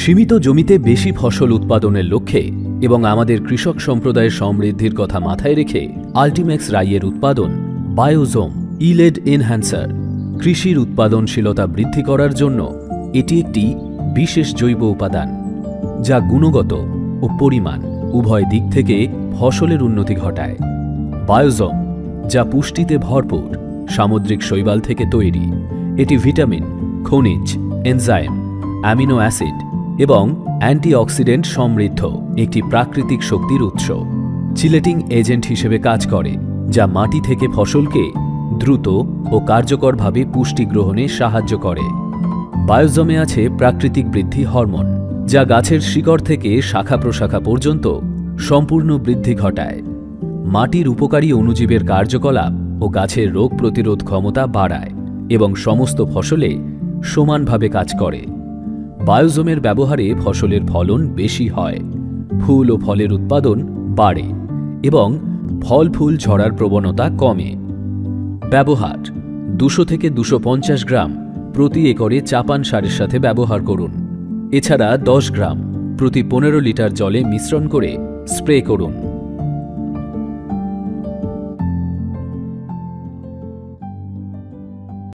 সীমিত জমিতে বেশি ফসল উৎপাদনের লক্ষ্যে এবং আমাদের কৃষক সম্প্রদায়ের সমৃদ্ধির কথা মাথায় রেখে আল্টিম্যাক্স রাইয়ের উৎপাদন বায়োজোম ইলেড এনহ্যান্সার। কৃষির উৎপাদনশীলতা বৃদ্ধি করার জন্য এটি একটি বিশেষ জৈব উপাদান যা গুণগত ও পরিমাণ উভয় দিক থেকে ফসলের উন্নতি ঘটায়। বায়োজোম যা পুষ্টিতে ভরপুর সামুদ্রিক শৈবাল থেকে তৈরি, এটি ভিটামিন, খনিজ, এনজাইম, অ্যামিনো অ্যাসিড এবং অ্যান্টিঅক্সিডেন্ট সমৃদ্ধ একটি প্রাকৃতিক শক্তির উৎস। চিলেটিং এজেন্ট হিসেবে কাজ করে, যা মাটি থেকে ফসলকে দ্রুত ও কার্যকরভাবে পুষ্টি গ্রহণে সাহায্য করে। বায়োজমে আছে প্রাকৃতিক বৃদ্ধি হরমোন, যা গাছের শিকড় থেকে শাখা প্রশাখা পর্যন্ত সম্পূর্ণ বৃদ্ধি ঘটায়। মাটির উপকারী অণুজীবের কার্যকলাপ ও গাছের রোগ প্রতিরোধ ক্ষমতা বাড়ায় এবং সমস্ত ফসলে সমানভাবে কাজ করে। বায়োজোমের ব্যবহারে ফসলের ফলন বেশি হয়, ফুল ও ফলের উৎপাদন বাড়ে এবং ফল ফুল ঝরার প্রবণতা কমে। ব্যবহার: 200 থেকে 250 গ্রাম প্রতি একরে চাপান সারের সাথে ব্যবহার করুন। এছাড়া 10 গ্রাম প্রতি 15 লিটার জলে মিশ্রণ করে স্প্রে করুন।